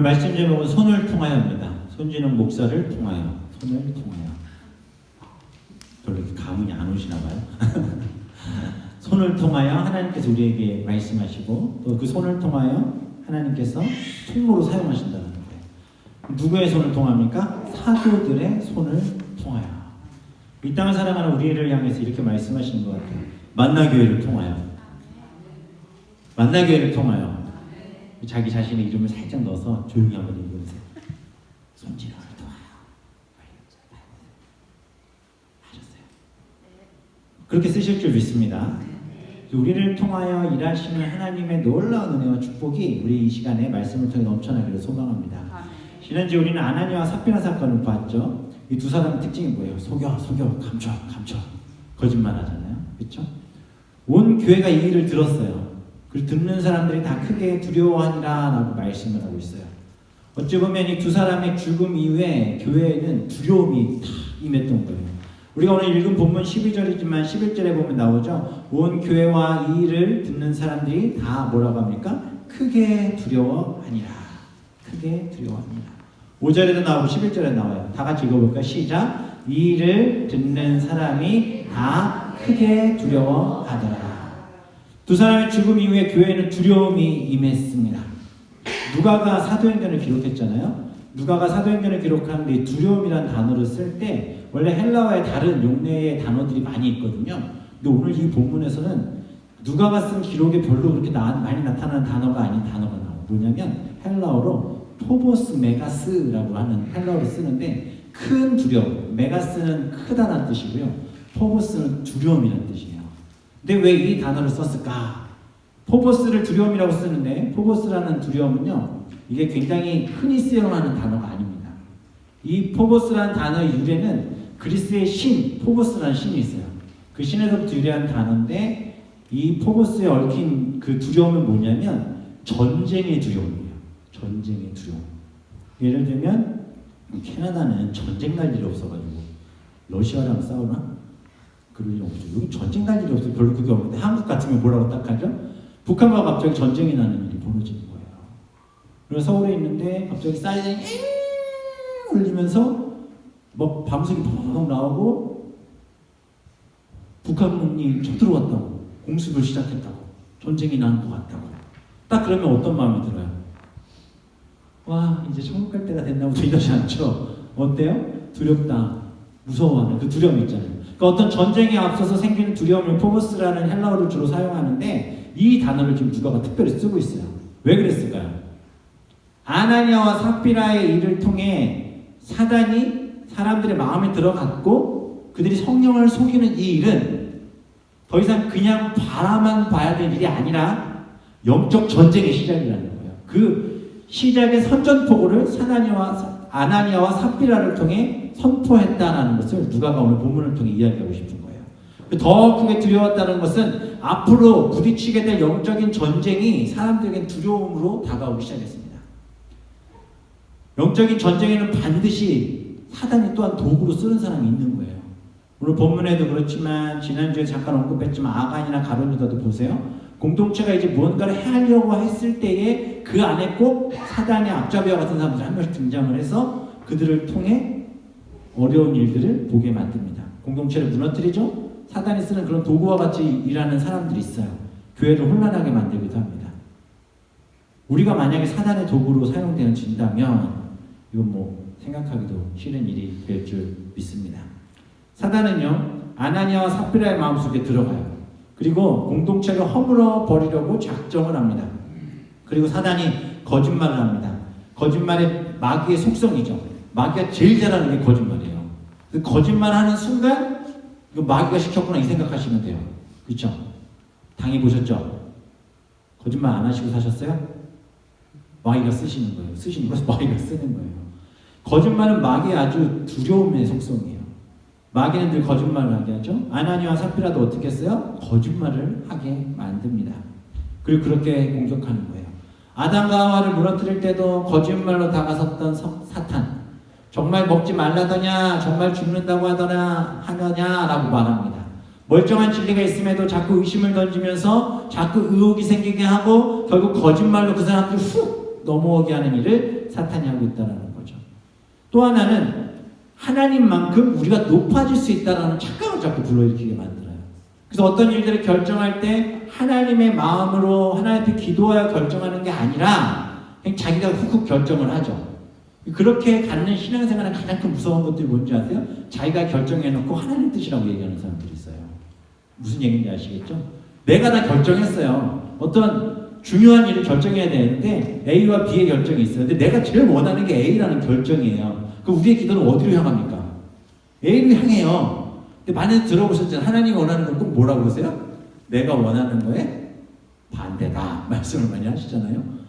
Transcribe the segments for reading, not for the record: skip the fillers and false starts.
오늘 말씀 제목은 손을 통하여입니다. 손진웅 목사를 통하여, 손을 통하여. 별로 이렇게 감흥이 안 오시나 봐요. 손을 통하여 하나님께서 우리에게 말씀하시고 또 그 손을 통하여 하나님께서 통로로 사용하신다는 거예요. 누구의 손을 통합니까? 사도들의 손을 통하여. 이 땅을 살아가는 우리를 향해서 이렇게 말씀하시는 것 같아요. 만나교회를 통하여. 만나교회를 통하여. 자기 자신의 이름을 살짝 넣어서 조용히 한번 읽어보세요. 손진웅을 통하여. 하셨어요. 그렇게 쓰실 줄 믿습니다. 우리를 통하여 일하시는 하나님의 놀라운 은혜와 축복이 우리 이 시간에 말씀을 통해 넘쳐나기를 소망합니다. 지난주에 우리는 아나니아와 삽비라 사건을 봤죠. 이 두 사람의 특징이 뭐예요? 속여, 감춰. 거짓말 하잖아요. 그렇죠? 온 교회가 이 일을 들었어요. 그리고 듣는 사람들이 다 크게 두려워하니라 라고 말씀을 하고 있어요. 어찌 보면 이 두 사람의 죽음 이후에 교회에는 두려움이 다 임했던 거예요. 우리가 오늘 읽은 본문 12절이지만 11절에 보면 나오죠. 온 교회와 이 일을 듣는 사람들이 다 뭐라고 합니까? 크게 두려워하니라. 크게 두려워하니라. 5절에도 나오고 11절에 나와요. 다 같이 읽어볼까요? 시작. 이 일을 듣는 사람이 다 크게 두려워하더라. 두 사람의 죽음 이후에 교회에는 두려움이 임했습니다. 누가가 사도행전을 기록했잖아요. 누가가 사도행전을 기록하는데 이 두려움이라는 단어를 쓸 때 원래 헬라어의 다른 용례의 단어들이 많이 있거든요. 근데 오늘 이 본문에서는 누가가 쓴 기록에 별로 그렇게 많이 나타나는 단어가 아닌 단어가 나와요. 뭐냐면 헬라어로 포보스 메가스라고 하는 헬라어를 쓰는데 큰 두려움, 메가스는 크다는 뜻이고요. 포보스는 두려움이라는 뜻이에요. 근데 왜 이 단어를 썼을까? 포보스를 두려움이라고 쓰는데 포보스라는 두려움은요, 이게 굉장히 흔히 쓰여하는 단어가 아닙니다. 이 포보스라는 단어의 유래는 그리스의 신, 포보스라는 신이 있어요. 그 신에서부터 유래한 단어인데 이 포보스에 얽힌 그 두려움은 뭐냐면 전쟁의 두려움이에요. 전쟁의 두려움. 예를 들면 캐나다는 전쟁 날 일이 없어가지고 러시아랑 싸우나? 그럴 일 없죠. 여기 전쟁 날 일이 없어요. 별로 그게 없는데 한국 같으면 뭐라고 딱 하죠? 북한과 갑자기 전쟁이 나는 일이 벌어지는 거예요. 그래서 서울에 있는데 갑자기 사이렌이 울리면서 막 밤새기 펑 나오고 북한군이 쳐들어왔다고, 공습을 시작했다고, 전쟁이 나는 것 같다고. 딱 그러면 어떤 마음이 들어요? 와, 이제 천국 갈 때가 됐나보다 이러지 않죠? 어때요? 두렵다, 무서워하는 그 두려움이 있잖아요. 그러니까 어떤 전쟁에 앞서서 생기는 두려움을 포보스라는 헬라어를 주로 사용하는데 이 단어를 지금 누가가 특별히 쓰고 있어요. 왜 그랬을까요? 아나니아와 삽비라의 일을 통해 사단이 사람들의 마음에 들어갔고 그들이 성령을 속이는 이 일은 더 이상 그냥 바라만 봐야 될 일이 아니라 영적 전쟁의 시작이라는 거예요. 그 시작의 선전포고를 아나니아와 삽비라를 통해 선포했다는 것을 누가가 오늘 본문을 통해 이야기하고 싶은 거예요. 더 크게 두려웠다는 것은 앞으로 부딪히게 될 영적인 전쟁이 사람들에겐 두려움으로 다가오기 시작했습니다. 영적인 전쟁에는 반드시 사단이 또한 도구로 쓰는 사람이 있는 거예요. 오늘 본문에도 그렇지만 지난주에 잠깐 언급했지만 아간이나 가룟유다도 보세요. 공동체가 이제 무언가를 해하려고 했을 때에 그 안에 꼭 사단의 앞잡이와 같은 사람들이 한 명씩 등장을 해서 그들을 통해 어려운 일들을 보게 만듭니다. 공동체를 무너뜨리죠. 사단이 쓰는 그런 도구와 같이 일하는 사람들이 있어요. 교회를 혼란하게 만들기도 합니다. 우리가 만약에 사단의 도구로 사용되어진다면 이건 뭐 생각하기도 싫은 일이 될 줄 믿습니다. 사단은요, 아나니아와 삽비라의 마음속에 들어가요. 그리고 공동체를 허물어 버리려고 작정을 합니다. 그리고 사단이 거짓말을 합니다. 거짓말의 마귀의 속성이죠. 마귀가 제일 잘하는 게 거짓말이에요. 그 거짓말하는 순간 이거 마귀가 시켰구나 이 생각하시면 돼요. 그렇죠? 당해보셨죠? 거짓말 안 하시고 사셨어요? 마귀가 쓰시는 거예요. 쓰시는 거예요. 마귀가 쓰는 거예요. 거짓말은 마귀의 아주 두려움의 속성이에요. 마귀는 늘 거짓말을 하게 하죠. 아나니아와 삽비라도 어떻게 했어요? 거짓말을 하게 만듭니다. 그리고 그렇게 공격하는 거예요. 아담과 하와를 무너뜨릴 때도 거짓말로 다가섰던 사탄. 정말 먹지 말라더냐, 정말 죽는다고 하느냐라고 말합니다. 멀쩡한 진리가 있음에도 자꾸 의심을 던지면서 자꾸 의혹이 생기게 하고 결국 거짓말로 그 사람들을 훅 넘어오게 하는 일을 사탄이 하고 있다는 거죠. 또 하나는 하나님만큼 우리가 높아질 수 있다는 착각을 자꾸 불러일으키게 만들어요. 그래서 어떤 일들을 결정할 때 하나님의 마음으로 하나님 앞에 기도하여 결정하는 게 아니라 그냥 자기가 훅훅 결정을 하죠. 그렇게 갖는 신앙생활은 가장 큰 무서운 것들이 뭔지 아세요? 자기가 결정해놓고 하나님 뜻이라고 얘기하는 사람들이 있어요. 무슨 얘기인지 아시겠죠? 내가 다 결정했어요. 어떤 중요한 일을 결정해야 되는데 A와 B의 결정이 있어요. 근데 내가 제일 원하는 게 A라는 결정이에요. 그럼 우리의 기도는 어디로 향합니까? A로 향해요. 근데 많이 들어보셨잖아요. 하나님이 원하는 건 꼭 뭐라고 그러세요? 내가 원하는 거에 반대다 말씀을 많이 하시잖아요.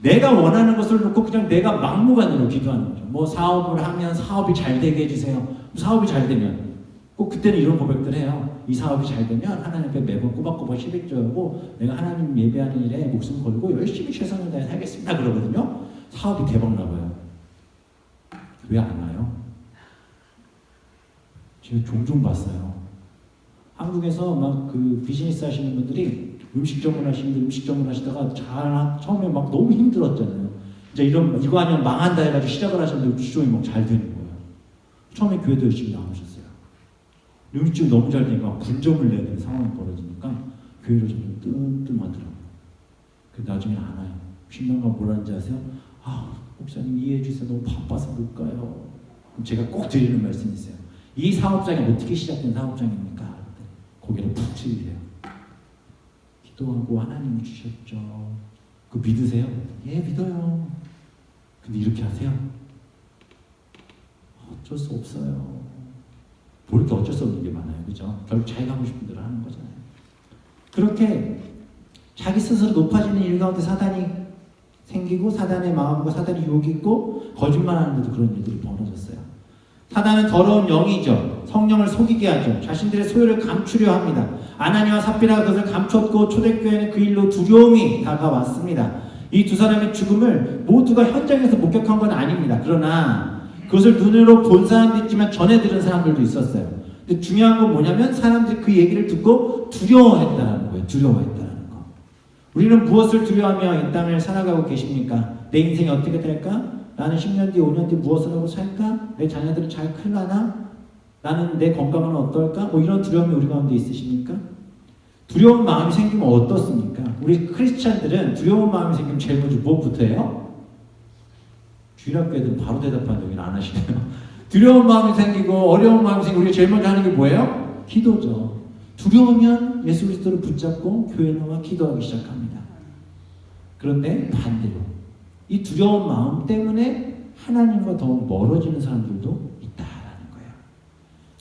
내가 원하는 것을 놓고 그냥 내가 막무가내로 기도하는 거죠. 뭐 사업을 하면 사업이 잘 되게 해주세요. 사업이 잘 되면 꼭 그때는 이런 고백들 해요. 이 사업이 잘 되면 하나님 앞에 매번 꼬박꼬박 11조하고 내가 하나님 예배하는 일에 목숨 걸고 열심히 최선을 다해 살겠습니다 그러거든요. 사업이 대박 나봐요. 왜 안 와요? 제가 종종 봤어요. 한국에서 막 그 비즈니스 하시는 분들이 음식 전문하시는데 음식 전문하시다가 처음에 막 너무 힘들었잖아요. 이제 이거 아니면 망한다 해가지고 시작을 하셨는데 주종이 막 잘 되는 거예요. 처음에 교회도 열심히 나오셨어요. 음식점이 너무 잘 되니까 분점을 내야 되는 상황이 벌어지니까 교회로 점점 뜸뜸하더라고요. 그래서 나중에 안 와요. 신랑과 뭐라는지 아세요? 목사님 이해해 주세요. 너무 바빠서 못 가요. 그럼 제가 꼭 드리는 말씀이 있어요. 이 사업장이 어떻게 시작된 사업장입니까? 고개를 푹 숙이세요. 기도하고 하나님이 주셨죠. 그거 믿으세요? 예, 믿어요. 근데 이렇게 하세요? 어쩔 수 없어요. 뭐 이렇게 어쩔 수 없는 게 많아요. 그죠? 결국 자기가 하고 싶은 대로 하는 거잖아요. 그렇게 자기 스스로 높아지는 일 가운데 사단이 생기고 사단의 마음과 사단의 유혹이 있고 거짓말하는데도 그런 일들이 벌어졌어요. 사단은 더러운 영이죠. 성령을 속이게 하죠. 자신들의 소유를 감추려 합니다. 아나니와 삽비라가 그것을 감췄고 초대교회는 그 일로 두려움이 다가왔습니다. 이 두 사람의 죽음을 모두가 현장에서 목격한 건 아닙니다. 그러나 그것을 눈으로 본 사람도 있지만 전해 들은 사람들도 있었어요. 근데 중요한 건 뭐냐면 사람들이 그 얘기를 듣고 두려워했다는 거예요. 두려워했다는 거. 우리는 무엇을 두려워하며 이 땅을 살아가고 계십니까? 내 인생이 어떻게 될까? 나는 10년 뒤, 5년 뒤 무엇을 하고 살까? 내 자녀들이 잘 클라나? 나는 내 건강은 어떨까? 뭐 이런 두려움이 우리 가운데 있으십니까? 두려운 마음이 생기면 어떻습니까? 우리 크리스찬들은 두려운 마음이 생기면 제일 먼저 무엇부터 해요? 주일학교 애들은 바로 대답하는 얘기는 안 하시네요. 두려운 마음이 생기고 어려운 마음이 생기고 우리가 제일 먼저 하는 게 뭐예요? 기도죠. 두려우면 예수 그리스도를 붙잡고 교회에 나와 기도하기 시작합니다. 그런데 반대로 이 두려운 마음 때문에 하나님과 더 멀어지는 사람들도 있다라는 거예요.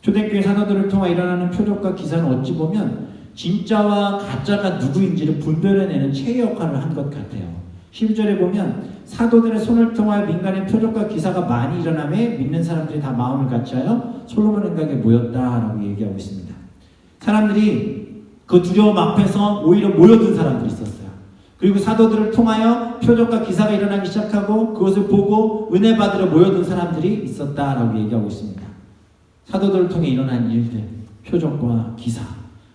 초대교회 사도들을 통해 일어나는 표적과 기사는 어찌 보면 진짜와 가짜가 누구인지를 분별해내는 체의 역할을 한 것 같아요. 12절에 보면 사도들의 손을 통하여 민간의 표적과 기사가 많이 일어나며 믿는 사람들이 다 마음을 같이하여 솔로몬 행각에 모였다라고 얘기하고 있습니다. 사람들이 그 두려움 앞에서 오히려 모여든 사람들이 있었어요. 그리고 사도들을 통하여 표적과 기사가 일어나기 시작하고 그것을 보고 은혜 받으러 모여든 사람들이 있었다라고 얘기하고 있습니다. 사도들을 통해 일어난 일들, 표적과 기사.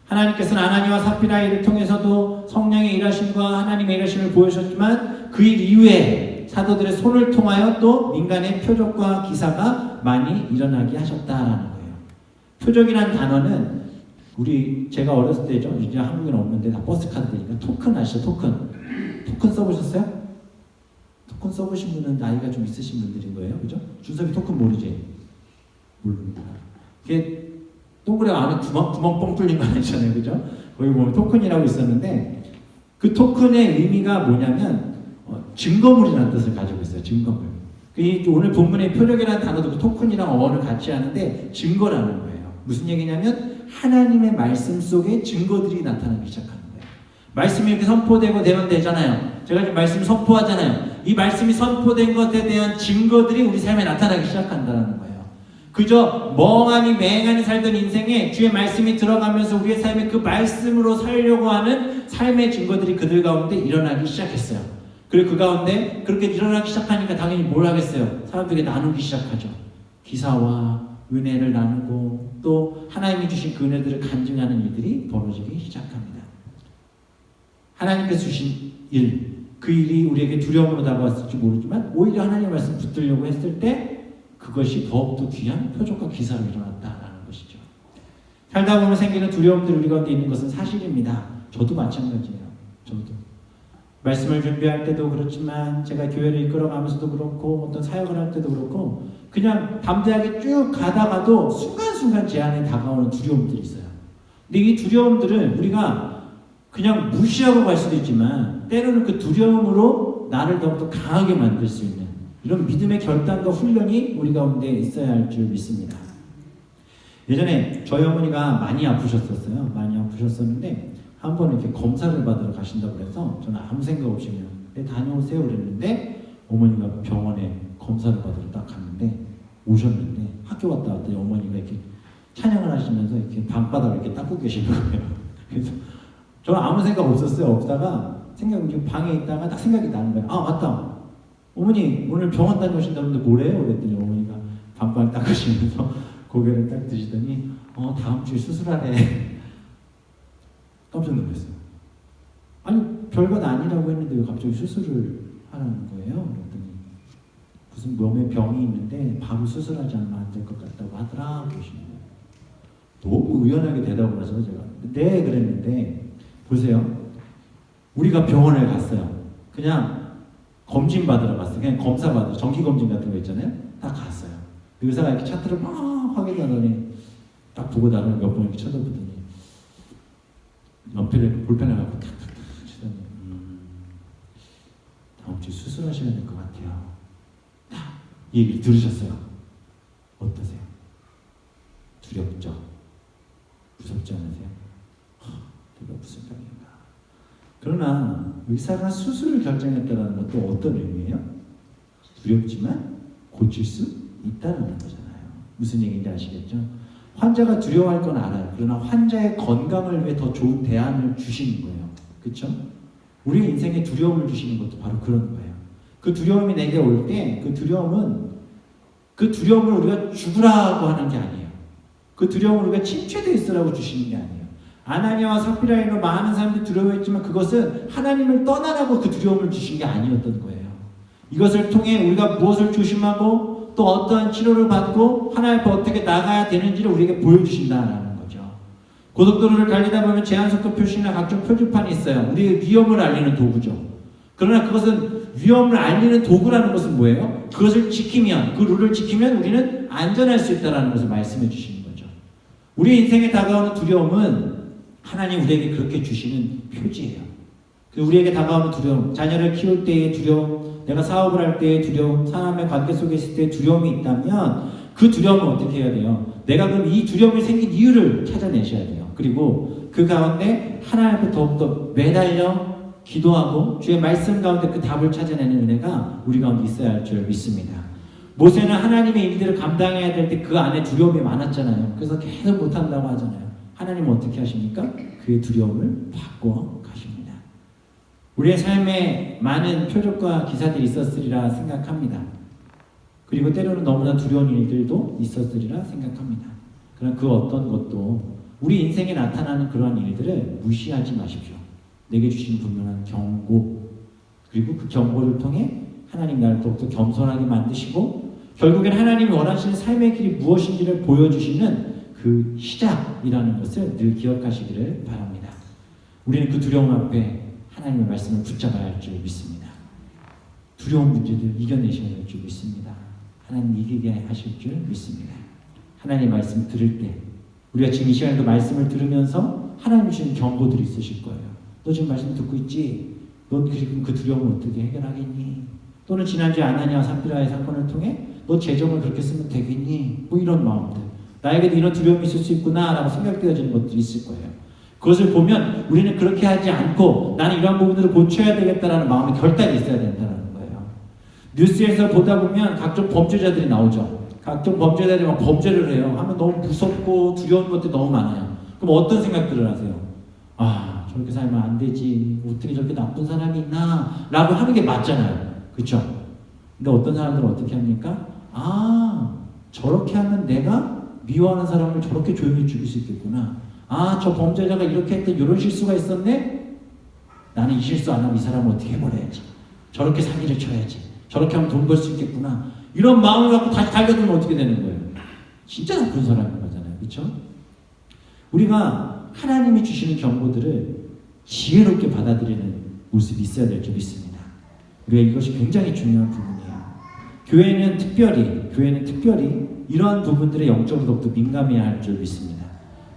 하나님께서는 아나니와 삽비라의 일을 통해서도 성령의 일하심과 하나님의 일하심을 보여주셨지만 그 일 이후에 사도들의 손을 통하여 또 민간의 표적과 기사가 많이 일어나게 하셨다라는 거예요. 표적이라는 단어는 제가 어렸을 때죠. 이제 한국에는 없는데 다 버스카드 되니까 토큰 아시죠? 토큰 써보셨어요? 토큰 써보신 분은 나이가 좀 있으신 분들인 거예요. 그죠? 준섭이 토큰 모르지? 모릅니다. 이게 동그랗게 안에 구멍 뻥 뚫린 거 아니잖아요. 그죠? 거기 보면 토큰이라고 있었는데 그 토큰의 의미가 뭐냐면 증거물이라는 뜻을 가지고 있어요. 증거물. 오늘 본문의 표적이라는 단어도 토큰이랑 어원을 같이 하는데 증거라는 거예요. 무슨 얘기냐면 하나님의 말씀 속에 증거들이 나타나기 시작하는 거예요. 말씀이 이렇게 선포되고 되잖아요. 제가 지금 말씀 선포하잖아요. 이 말씀이 선포된 것에 대한 증거들이 우리 삶에 나타나기 시작한다는 거예요. 그저 멍하니 맹하니 살던 인생에 주의 말씀이 들어가면서 우리의 삶에 그 말씀으로 살려고 하는 삶의 증거들이 그들 가운데 일어나기 시작했어요. 그리고 그 가운데 그렇게 일어나기 시작하니까 당연히 뭘 하겠어요? 사람들이 나누기 시작하죠. 기사와 은혜를 나누고 또 하나님이 주신 그 은혜들을 간증하는 일들이 벌어지기 시작합니다. 하나님께서 주신 일, 그 일이 우리에게 두려움으로 다가왔을지 모르지만 오히려 하나님의 말씀 붙들려고 했을 때 그것이 더욱더 귀한 표적과 기사로 일어났다라는 것이죠. 살다 보면 생기는 두려움들이 우리 가운데 있는 것은 사실입니다. 저도 마찬가지예요. 저도 말씀을 준비할 때도 그렇지만 제가 교회를 이끌어가면서도 그렇고 어떤 사역을 할 때도 그렇고 그냥 담대하게 쭉 가다가도 순간순간 제 안에 다가오는 두려움들이 있어요. 근데 이 두려움들을 우리가 그냥 무시하고 갈 수도 있지만 때로는 그 두려움으로 나를 더욱더 강하게 만들 수 있는 이런 믿음의 결단과 훈련이 우리 가운데 있어야 할 줄 믿습니다. 예전에 저희 어머니가 많이 아프셨었어요. 많이 아프셨었는데 한 번 이렇게 검사를 받으러 가신다고 그래서 저는 아무 생각 없이 그냥 네, 다녀오세요 그랬는데 어머니가 병원에 검사를 받으러 딱 갔는데 오셨는데 학교 갔다 왔더니 어머니가 이렇게 찬양을 하시면서 이렇게 방바닥을 이렇게 닦고 계시는 거예요. 그래서 저는 아무 생각 없었어요. 없다가 생각이 방에 있다가 딱 생각이 나는 거예요. 아 맞다. 어머니 오늘 병원 다녀오신다는데 뭐래요? 그랬더니 어머니가 방바닥 닦으시면서 고개를 딱 드시더니 다음 주에 수술하래. 깜짝 놀랐어요. 아니 별것 아니라고 했는데 왜 갑자기 수술을 하라는 거예요? 그랬더니 무슨 몸에 병이 있는데 바로 수술하지 않으면 안 될 것 같다고 하더라 그러시는 거예요. 너무 의연하게 대답을 해서 제가 네 그랬는데 보세요. 우리가 병원에 갔어요. 그냥 검진 받으러 갔어요. 그냥 검사 받으러 정기 검진 같은 거 있잖아요. 딱 갔어요. 의사가 이렇게 차트를 막 확인하더니 딱 보고 나를 몇 번 이렇게 쳐다보더니 연필에 볼펜을 갖고 탁탁탁 치더니 다음 주에 수술하셔야 될 것 같아요. 이 얘기를 들으셨어요? 어떠세요? 두렵죠? 무섭지 않으세요? 내가 무슨 병인가? 그러나 의사가 수술을 결정했다는 것도 어떤 의미예요? 두렵지만 고칠 수 있다는 거잖아요. 무슨 얘기인지 아시겠죠? 환자가 두려워할 건 알아요. 그러나 환자의 건강을 위해 더 좋은 대안을 주시는 거예요. 그렇죠? 우리 인생에 두려움을 주시는 것도 바로 그런 거예요. 그 두려움이 내게 올 때 그 두려움을 우리가 죽으라고 하는 게 아니에요. 그 두려움을 우리가 침체되어 있으라고 주시는 게 아니에요. 아나니아와 삽비라로 많은 사람들이 두려워했지만 그것은 하나님을 떠나라고 그 두려움을 주신 게 아니었던 거예요. 이것을 통해 우리가 무엇을 조심하고 또 어떠한 치료를 받고 하나님 앞에 어떻게 나가야 되는지를 우리에게 보여주신다는 거죠. 고속도로를 달리다 보면 제한속도 표시나 각종 표지판이 있어요. 우리의 위험을 알리는 도구죠. 그러나 그것은 위험을 알리는 도구라는 것은 뭐예요? 그것을 지키면, 그 룰을 지키면 우리는 안전할 수 있다는 것을 말씀해 주시는 거죠. 우리 인생에 다가오는 두려움은 하나님 우리에게 그렇게 주시는 표지예요. 우리에게 다가오는 두려움, 자녀를 키울 때의 두려움, 내가 사업을 할 때의 두려움, 사람의 관계 속에 있을 때의 두려움이 있다면 그 두려움을 어떻게 해야 돼요? 내가 그럼 이 두려움이 생긴 이유를 찾아내셔야 돼요. 그리고 그 가운데 하나님 앞에 더욱더 매달려 기도하고 주의 말씀 가운데 그 답을 찾아내는 은혜가 우리 가운데 있어야 할 줄 믿습니다. 모세는 하나님의 일들을 감당해야 될 때 그 안에 두려움이 많았잖아요. 그래서 계속 못한다고 하잖아요. 하나님은 어떻게 하십니까? 그의 두려움을 바꿔 가십니다. 우리의 삶에 많은 표적과 기사들이 있었으리라 생각합니다. 그리고 때로는 너무나 두려운 일들도 있었으리라 생각합니다. 그러나 그 어떤 것도 우리 인생에 나타나는 그러한 일들을 무시하지 마십시오. 내게 주신 분명한 경고, 그리고 그 경고를 통해 하나님 나를 더욱더 겸손하게 만드시고 결국엔 하나님이 원하시는 삶의 길이 무엇인지를 보여주시는 그 시작이라는 것을 늘 기억하시기를 바랍니다. 우리는 그 두려움 앞에 하나님의 말씀을 붙잡아야 할 줄 믿습니다. 두려운 문제들 이겨내셔야 할 줄 믿습니다. 하나님 이기게 하실 줄 믿습니다. 하나님의 말씀 들을 때 우리가 지금 이 시간에도 말씀을 들으면서 하나님 주시는 경고들이 있으실 거예요. 너 지금 말씀 듣고 있지? 너 지금 그 두려움을 어떻게 해결하겠니? 또는 지난주에 아나니아와 삽비라의 사건을 통해 너 재정을 그렇게 쓰면 되겠니? 뭐 이런 마음들. 나에게도 이런 두려움이 있을 수 있구나 라고 생각되어지는 것들이 있을 거예요. 그것을 보면 우리는 그렇게 하지 않고 나는 이런 부분들을 고쳐야 되겠다라는 마음의 결단이 있어야 된다는 거예요. 뉴스에서 보다 보면 각종 범죄자들이 나오죠. 각종 범죄자들이 막 범죄를 해요. 하면 너무 무섭고 두려운 것들이 너무 많아요. 그럼 어떤 생각들을 하세요? 아, 저렇게 살면 안 되지. 어떻게 저렇게 나쁜 사람이 있나? 라고 하는 게 맞잖아요. 그렇죠? 근데 어떤 사람들은 어떻게 합니까? 아, 저렇게 하면 내가 미워하는 사람을 저렇게 조용히 죽일 수 있겠구나. 아, 저 범죄자가 이렇게 했던 이런 실수가 있었네? 나는 이 실수 안 하고 이 사람을 어떻게 해버려야지. 저렇게 사기를 쳐야지. 저렇게 하면 돈 벌 수 있겠구나. 이런 마음을 갖고 다시 달려들면 어떻게 되는 거예요? 진짜 나쁜 사람인 거잖아요. 그렇죠? 우리가 하나님이 주시는 경고들을 지혜롭게 받아들이는 모습이 있어야 될 줄 믿습니다. 우리가 이것이 굉장히 중요한 부분이에요. 교회는 특별히 이러한 부분들에 영적으로 더욱더 민감해야 할 줄 믿습니다.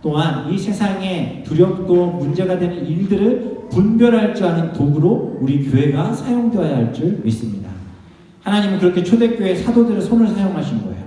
또한 이 세상에 두렵고 문제가 되는 일들을 분별할 줄 아는 도구로 우리 교회가 사용되어야 할 줄 믿습니다. 하나님은 그렇게 초대교회 사도들의 손을 사용하신 거예요.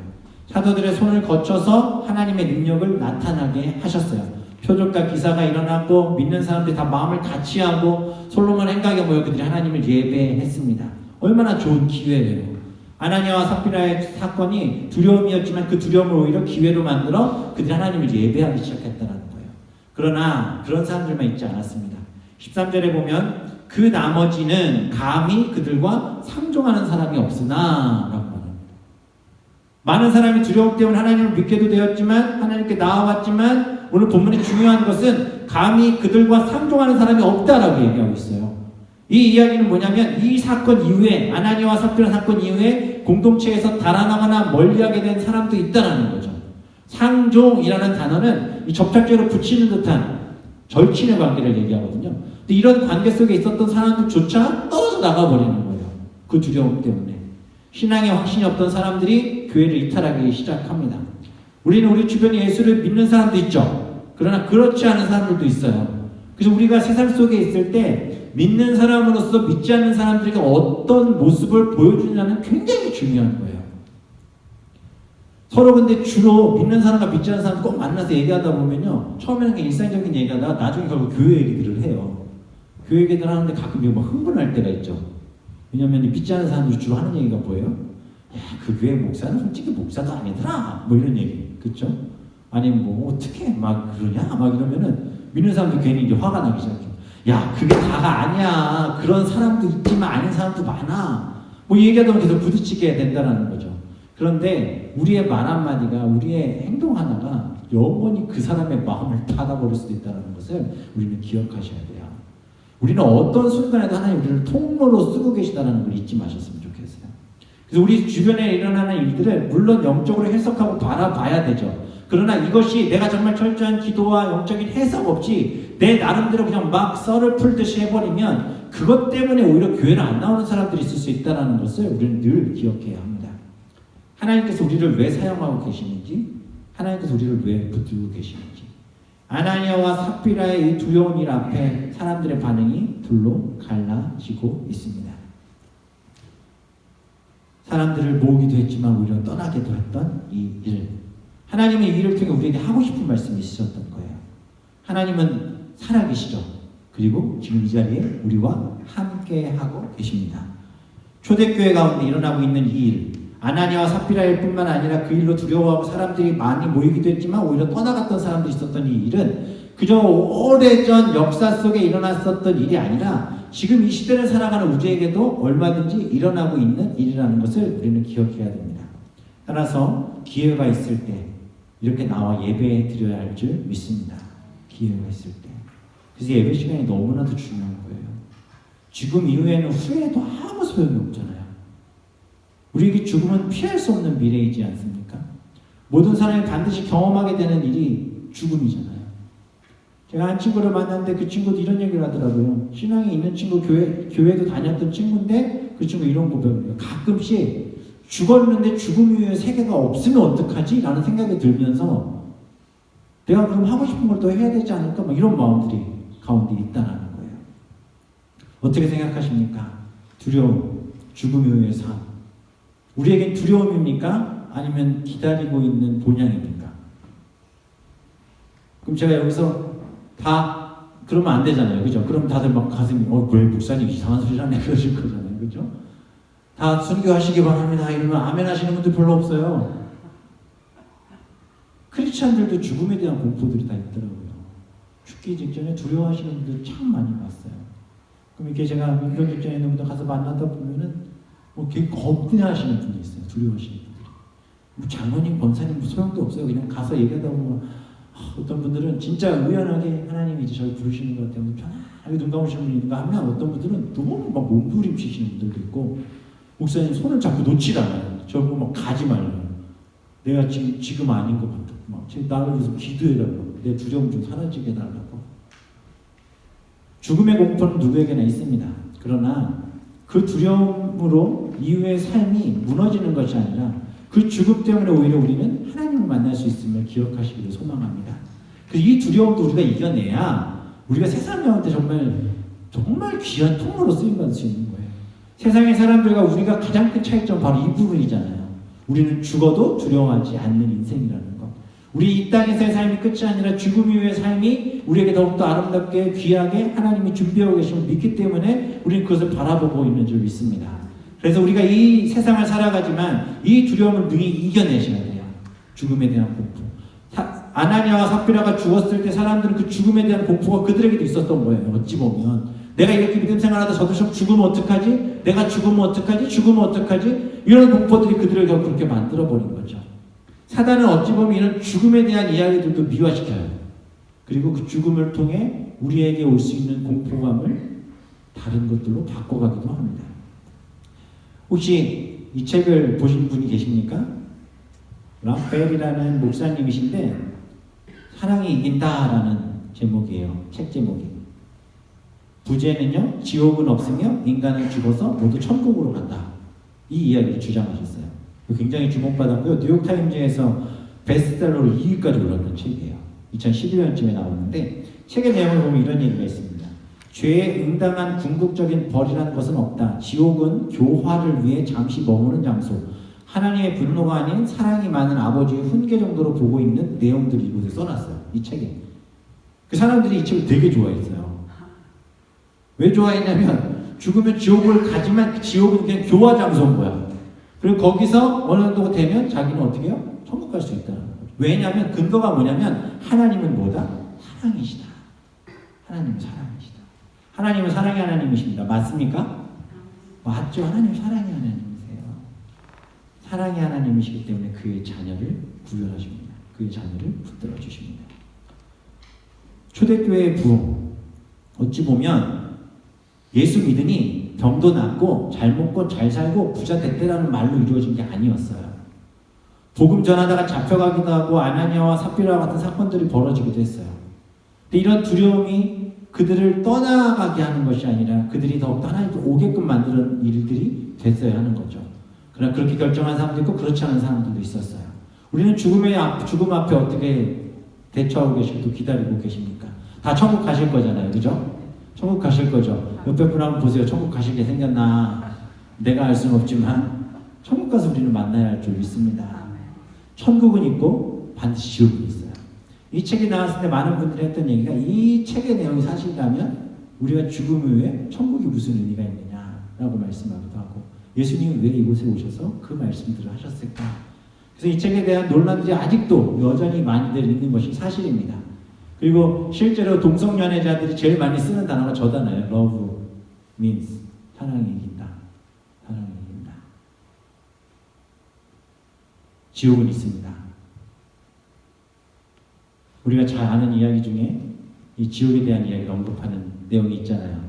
사도들의 손을 거쳐서 하나님의 능력을 나타나게 하셨어요. 표적과 기사가 일어났고 믿는 사람들이 다 마음을 같이 하고 솔로몬 행각에 모여 그들이 하나님을 예배했습니다. 얼마나 좋은 기회예요. 아나니아와 삽비라의 사건이 두려움이었지만 그 두려움을 오히려 기회로 만들어 그들이 하나님을 예배하기 시작했다는 거예요. 그러나 그런 사람들만 있지 않았습니다. 13절에 보면 그 나머지는 감히 그들과 상종하는 사람이 없으나 라고 말합니다. 많은 사람이 두려움 때문에 하나님을 믿게도 되었지만 하나님께 나아왔지만 오늘 본문의 중요한 것은 감히 그들과 상종하는 사람이 없다라고 얘기하고 있어요. 이 이야기는 뭐냐면 이 사건 이후에 아나니아와 삽비라 사건 이후에 공동체에서 달아나거나 멀리하게 된 사람도 있다는 거죠. 상종이라는 단어는 이 접착제로 붙이는 듯한 절친의 관계를 얘기하거든요. 근데 이런 관계 속에 있었던 사람들조차 떨어져 나가버리는 거예요. 그 두려움 때문에. 신앙에 확신이 없던 사람들이 교회를 이탈하기 시작합니다. 우리는 우리 주변에 예수를 믿는 사람도 있죠. 그러나 그렇지 않은 사람들도 있어요. 그래서 우리가 세상 속에 있을 때 믿는 사람으로서 믿지 않는 사람들에게 어떤 모습을 보여주느냐는 굉장히 중요한 거예요. 서로 근데 주로 믿는 사람과 믿지 않는 사람 꼭 만나서 얘기하다 보면요. 처음에는 그냥 일상적인 얘기하다가 나중에 결국 교회 얘기들을 해요. 교회 얘기들 하는데 가끔 이거 막 흥분할 때가 있죠. 왜냐면 믿지 않는 사람들이 주로 하는 얘기가 뭐예요? 야, 그 교회 목사는 솔직히 목사도 아니더라. 뭐 이런 얘기. 그쵸? 아니면 뭐 어떻게 막 그러냐? 막 이러면은 믿는 사람도 괜히 이제 화가 나기 시작해요. 야, 그게 다가 아니야. 그런 사람도 있지만 아닌 사람도 많아. 뭐 얘기하다 보면 계속 부딪히게 된다는 거죠. 그런데 우리의 말 한마디가, 우리의 행동 하나가 영원히 그 사람의 마음을 닫아버릴 수도 있다는 것을 우리는 기억하셔야 돼요. 우리는 어떤 순간에도 하나님 우리를 통로로 쓰고 계시다는 걸 잊지 마셨으면 좋겠어요. 그래서 우리 주변에 일어나는 일들을 물론 영적으로 해석하고 바라봐야 되죠. 그러나 이것이 내가 정말 철저한 기도와 영적인 해석 없이 내 나름대로 그냥 막 썰을 풀듯이 해버리면 그것 때문에 오히려 교회를 안 나오는 사람들이 있을 수 있다는 것을 우리는 늘 기억해야 합니다. 하나님께서 우리를 왜 사용하고 계시는지, 하나님께서 우리를 왜 붙들고 계시는지. 아나니아와 삽비라의 이 두려운 일 앞에 사람들의 반응이 둘로 갈라지고 있습니다. 사람들을 모으기도 했지만 오히려 떠나기도 했던 이 일. 하나님은 이 일을 통해 우리에게 하고 싶은 말씀이 있으셨던 거예요. 하나님은 살아계시죠. 그리고 지금 이 자리에 우리와 함께 하고 계십니다. 초대교회 가운데 일어나고 있는 이 일, 아나니아와 삽비라일 뿐만 아니라 그 일로 두려워하고 사람들이 많이 모이기도 했지만 오히려 떠나갔던 사람들이 있었던 이 일은 그저 오래전 역사 속에 일어났었던 일이 아니라 지금 이 시대를 살아가는 우리에게도 얼마든지 일어나고 있는 일이라는 것을 우리는 기억해야 됩니다. 따라서 기회가 있을 때 이렇게 나와 예배 드려야 할 줄 믿습니다. 기회가 있을 때. 그래서 예배 시간이 너무나도 중요한 거예요. 죽음 이후에는 후회도 아무 소용이 없잖아요. 우리에게 죽음은 피할 수 없는 미래이지 않습니까? 모든 사람이 반드시 경험하게 되는 일이 죽음이잖아요. 제가 한 친구를 만났는데 그 친구도 이런 얘기를 하더라고요. 신앙이 있는 친구, 교회도 다녔던 친구인데 그 친구 이런 고백을 해요. 가끔씩 죽었는데 죽음 이후에 세계가 없으면 어떡하지? 라는 생각이 들면서 내가 그럼 하고 싶은 걸 더 해야 되지 않을까? 막 이런 마음들이 가운데 있다는 거예요. 어떻게 생각하십니까? 두려움, 죽음 이후의 삶. 우리에겐 두려움입니까? 아니면 기다리고 있는 본향입니까? 그럼 제가 여기서 다 그러면 안 되잖아요. 그죠? 그럼 다들 막 가슴이 왜 목사님 이상한 소리 하네 그러실 거잖아요. 그죠? 다 순교하시기 바랍니다. 이러면 아멘 하시는 분들 별로 없어요. 크리스찬들도 죽음에 대한 공포들이 다 있더라고요. 죽기 직전에 두려워하시는 분들 참 많이 봤어요. 그럼 이렇게 제가 임종 직전에 있는 분들 가서 만나다 보면은 뭐 되게 겁내하시는 분이 있어요. 두려워하시는 분들이. 뭐 장로님, 권사님 소용도 없어요. 그냥 가서 얘기하다 보면 어떤 분들은 진짜 의연하게 하나님이 이제 저를 부르시는 것 때문에 편하게 눈 감으시는 분이 있는가 하면 어떤 분들은 너무 막 몸부림치시는 분들도 있고 목사님 손을 자꾸 놓질 않아요. 저보고 막 가지 말라고. 내가 지금 아닌 것 같아. 막 나를 위해서 기도해달라고. 내 두려움 좀 사라지게 해달라고. 죽음의 공포는 누구에게나 있습니다. 그러나 그 두려움으로 이후의 삶이 무너지는 것이 아니라 그 죽음 때문에 오히려 우리는 하나님을 만날 수 있음을 기억하시기를 소망합니다. 그래서 이 두려움도 우리가 이겨내야 우리가 세상 가운데 정말 귀한 통로로 쓰임받을 수 있는 거예요. 세상의 사람들과 우리가 가장 큰 차이점 바로 이 부분이잖아요. 우리는 죽어도 두려워하지 않는 인생이라는 것. 우리 이 땅에서의 삶이 끝이 아니라 죽음 이후의 삶이 우리에게 더욱더 아름답게 귀하게 하나님이 준비하고 계심을 믿기 때문에 우리는 그것을 바라보고 있는 줄 믿습니다. 그래서 우리가 이 세상을 살아가지만 이 두려움을 능히 이겨내셔야 돼요. 죽음에 대한 공포. 아나니아와 삽비라가 죽었을 때 사람들은 그 죽음에 대한 공포가 그들에게도 있었던 거예요. 어찌 보면 내가 이렇게 믿음 생활하다 저도 죽으면 어떡하지? 내가 죽으면 어떡하지? 죽으면 어떡하지? 이런 공포들이 그들을 결국 그렇게 만들어버린 거죠. 사단은 어찌 보면 이런 죽음에 대한 이야기들도 미화시켜요. 그리고 그 죽음을 통해 우리에게 올 수 있는 공포감을 다른 것들로 바꿔가기도 합니다. 혹시 이 책을 보신 분이 계십니까? 라펠이라는 목사님이신데 사랑이 이긴다라는 제목이에요. 책 제목이. 부제는요, 지옥은 없으며 인간은 죽어서 모두 천국으로 간다. 이 이야기를 주장하셨어요. 굉장히 주목받았고요. 뉴욕타임즈에서 베스트셀러로 2위까지 올랐던 책이에요. 2011년쯤에 나왔는데 책의 내용을 보면 이런 얘기가 있습니다. 죄에 응당한 궁극적인 벌이라는 것은 없다. 지옥은 교화를 위해 잠시 머무는 장소. 하나님의 분노가 아닌 사랑이 많은 아버지의 훈계 정도로 보고 있는 내용들을 이곳에 써놨어요. 이 책에. 그 사람들이 이 책을 되게 좋아했어요. 왜 좋아했냐면 죽으면 지옥을 가지만 그 지옥은 그냥 교화 장소인 거야. 그리고 거기서 어느 정도 되면 자기는 어떻게 해요? 천국 갈 수 있다는 거죠. 왜냐하면 근거가 뭐냐면 하나님은 뭐다? 사랑이시다. 하나님은 사랑이시다. 하나님은 사랑의 하나님이십니다. 맞습니까? 맞죠. 하나님 사랑의 하나님이세요. 사랑의 하나님이시기 때문에 그의 자녀를 구별하십니다. 그의 자녀를 붙들어 주십니다. 초대교회의 부흥 어찌 보면 예수 믿으니 병도 낫고 잘 먹고 잘 살고 부자 됐대라는 말로 이루어진 게 아니었어요. 복음 전하다가 잡혀가기도 하고 아나니아와 삽비라 같은 사건들이 벌어지기도 했어요. 근데 이런 두려움이 그들을 떠나가게 하는 것이 아니라 그들이 더욱더 하나님께 오게끔 만드는 일들이 됐어야 하는 거죠. 그러나 그렇게 결정한 사람도 있고 그렇지 않은 사람들도 있었어요. 우리는 죽음 앞에 어떻게 대처하고 계시고 기다리고 계십니까? 다 천국 가실 거잖아요. 그죠? 천국 가실 거죠. 옆에 분 한번 보세요. 천국 가시게 생겼나? 내가 알 수는 없지만 천국 가서 우리는 만나야 할 줄 믿습니다. 천국은 있고 반드시 지옥은 있어요. 이 책이 나왔을 때 많은 분들이 했던 얘기가 이 책의 내용이 사실이라면 우리가 죽음 후에 천국이 무슨 의미가 있느냐라고 말씀하기도 하고 예수님은 왜 이곳에 오셔서 그 말씀들을 하셨을까? 그래서 이 책에 대한 논란들이 아직도 여전히 많이들 있는 것이 사실입니다. 그리고 실제로 동성연애자들이 제일 많이 쓰는 단어가 저 단어예요. Love means 사랑이 이긴다. 사랑이 이긴다. 지옥은 있습니다. 우리가 잘 아는 이야기 중에 이 지옥에 대한 이야기를 언급하는 내용이 있잖아요.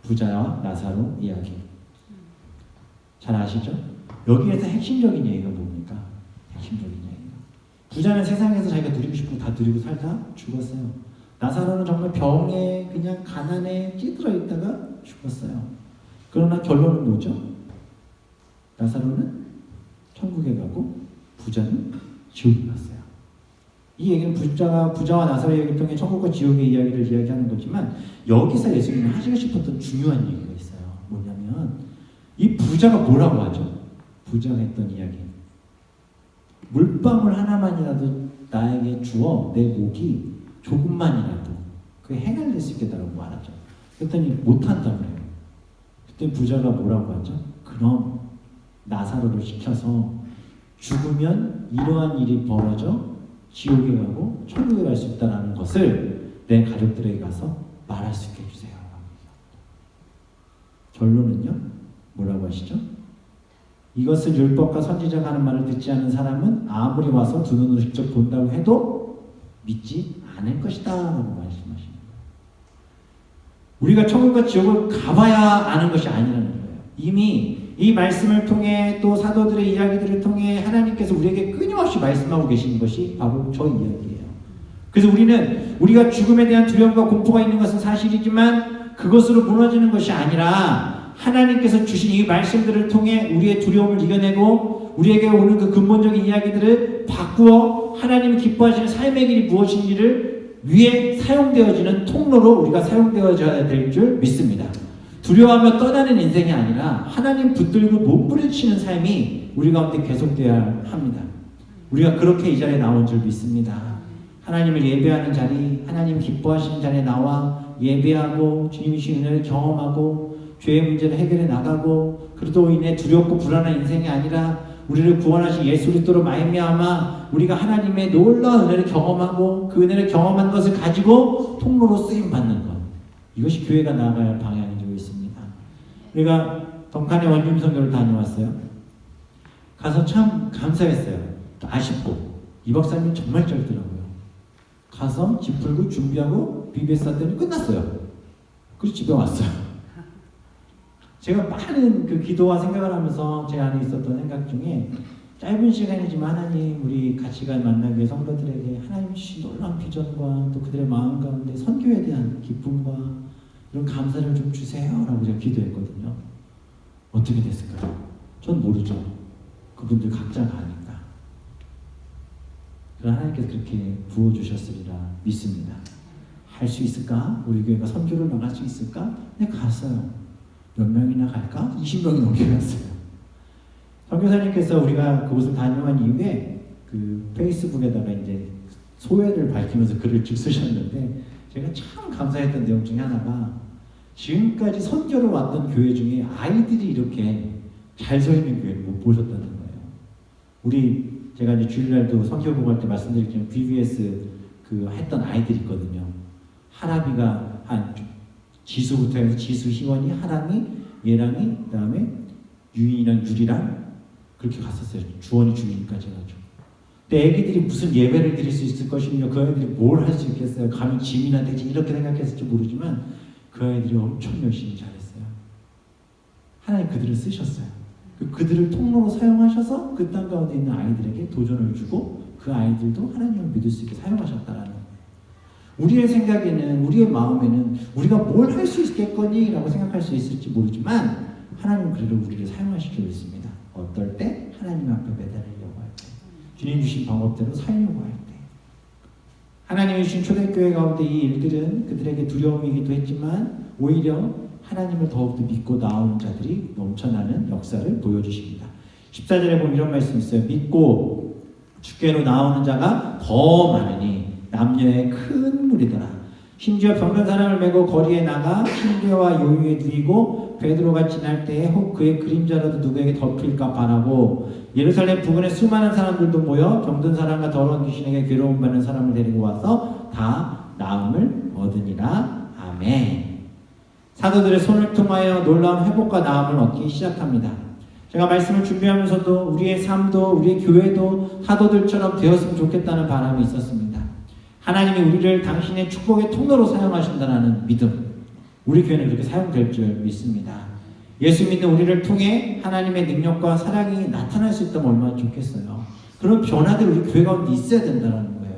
부자와 나사로 이야기. 잘 아시죠? 여기에서 핵심적인 얘기가 뭡니까? 핵심적인 얘기가. 부자는 세상에서 자기가 누리고 싶은 거 다 누리고 살다 죽었어요. 나사로는 정말 병에 그냥 가난에 찌들어 있다가 죽었어요. 그러나 결론은 뭐죠? 나사로는 천국에 가고 부자는 지옥에 갔어요. 이 얘기는 부자와 나사로의 얘기를 통해 천국과 지옥의 이야기를 이야기하는 거지만 여기서 예수님이 하시고 싶었던 중요한 얘기가 있어요. 뭐냐면 이 부자가 뭐라고 하죠? 부자가 했던 이야기. 물방울 하나만이라도 나에게 주어 내 목이 조금만이라도 그 해가 될 수 있겠다고 말하죠. 그랬더니 못한다고 해요. 그때 부자가 뭐라고 하죠? 그럼 나사로를 시켜서 죽으면 이러한 일이 벌어져 지옥에 가고 천국에 갈 수 있다는 것을 내 가족들에게 가서 말할 수 있게 해주세요. 결론은요? 뭐라고 하시죠? 이것을 율법과 선지자가 하는 말을 듣지 않는 사람은 아무리 와서 두 눈으로 직접 본다고 해도 믿지 않을 것이다 라고 말씀하시는 거예요. 우리가 천국과 지옥을 가봐야 아는 것이 아니라는 거예요. 이미 이 말씀을 통해 또 사도들의 이야기들을 통해 하나님께서 우리에게 끊임없이 말씀하고 계신 것이 바로 저 이야기예요. 그래서 우리가 죽음에 대한 두려움과 공포가 있는 것은 사실이지만 그것으로 무너지는 것이 아니라 하나님께서 주신 이 말씀들을 통해 우리의 두려움을 이겨내고 우리에게 오는 그 근본적인 이야기들을 바꾸어 하나님이 기뻐하시는 삶의 길이 무엇인지를 위해 사용되어지는 통로로 우리가 사용되어져야 될 줄 믿습니다. 두려워하며 떠나는 인생이 아니라 하나님 붙들고 몸부림치는 삶이 우리 가운데 계속되어야 합니다. 우리가 그렇게 이 자리에 나온 줄 믿습니다. 하나님을 예배하는 자리, 하나님 기뻐하시는 자리에 나와 예배하고 주님이 주신 은혜를 경험하고 죄의 문제를 해결해 나가고 그로 인해 두렵고 불안한 인생이 아니라 우리를 구원하신 예수 그리스도로 말미암아 우리가 하나님의 놀라운 은혜를 경험하고 그 은혜를 경험한 것을 가지고 통로로 쓰임 받는 것, 이것이 교회가 나아가야 할 방향인 줄 믿습니다. 우리가 덕한의 원주민 선교를 다녀왔어요. 가서 참 감사했어요. 아쉽고 2박 3일 정말 짧더라고요. 가서 집 풀고 준비하고 BBS 했더니 끝났어요. 그래서 집에 왔어요. 제가 많은 그 기도와 생각을 하면서 제 안에 있었던 생각 중에 짧은 시간이지만 하나님 우리 같이 만나기 위해 성도들에게 하나님 주신 놀라운 비전과 또 그들의 마음 가운데 선교에 대한 기쁨과 이런 감사를 좀 주세요 라고 제가 기도했거든요. 어떻게 됐을까요? 전 모르죠. 그분들 각자가 아니까. 그러나 하나님께서 그렇게 부어주셨으리라 믿습니다. 할 수 있을까? 우리 교회가 선교를 나갈 수 있을까? 네, 갔어요. 몇 명이나 갈까? 20명이 넘게 갔어요. 선교사님께서 우리가 그곳을 다녀온 이후에 그 페이스북에다가 이제 소회를 밝히면서 글을 쭉 쓰셨는데 제가 참 감사했던 내용 중에 하나가 지금까지 선교를 왔던 교회 중에 아이들이 이렇게 잘 서 있는 교회를 못 보셨다는 거예요. 제가 이제 주일날도 선교보고 할 때 말씀드렸지만 BBS 그 했던 아이들이 있거든요. 하람이가 지수부터 해서 지수, 희원이, 하람이, 예랑이, 그 다음에 유인이랑 유리랑 그렇게 갔었어요. 주원이 주인까지 해가지고. 근데 애기들이 무슨 예배를 드릴 수 있을 것이며 그 아이들이 뭘 할 수 있겠어요. 감히 짐이나 대지 이렇게 생각했을지 모르지만 그 아이들이 엄청 열심히 잘했어요. 하나님 그들을 쓰셨어요. 그들을 통로로 사용하셔서 그 땅 가운데 있는 아이들에게 도전을 주고 그 아이들도 하나님을 믿을 수 있게 사용하셨다라는 거예요. 우리의 생각에는 우리의 마음에는 우리가 뭘 할 수 있겠거니 라고 생각할 수 있을지 모르지만 하나님은 그래도 우리를 사용하실 줄 믿습니다. 어떨 때? 하나님 앞에 매달리려고 할 때, 주님 주신 방법대로 살려고 할 때. 하나님이 주신 초대교회 가운데 이 일들은 그들에게 두려움이기도 했지만 오히려 하나님을 더욱더 믿고 나오는 자들이 넘쳐나는 역사를 보여주십니다. 14절에 보면 이런 말씀이 있어요. 믿고 주께로 나오는 자가 더 많으니 남녀의 큰 무리더라. 심지어 병든 사람을 메고 거리에 나가 흰개와 요유에 누이고 베드로가 지날 때에 혹 그의 그림자라도 누구에게 덮일까 바라고 예루살렘 부근에 수많은 사람들도 모여 병든 사람과 더러운 귀신에게 괴로움 받는 사람을 데리고 와서 다 나음을 얻으니라. 아멘. 사도들의 손을 통하여 놀라운 회복과 나음을 얻기 시작합니다. 제가 말씀을 준비하면서도 우리의 삶도 우리의 교회도 사도들처럼 되었으면 좋겠다는 바람이 있었습니다. 하나님이 우리를 당신의 축복의 통로로 사용하신다는 믿음, 우리 교회는 그렇게 사용될 줄 믿습니다. 예수 믿는 우리를 통해 하나님의 능력과 사랑이 나타날 수 있다면 얼마나 좋겠어요. 그런 변화들이 우리 교회 가운데 있어야 된다는 거예요.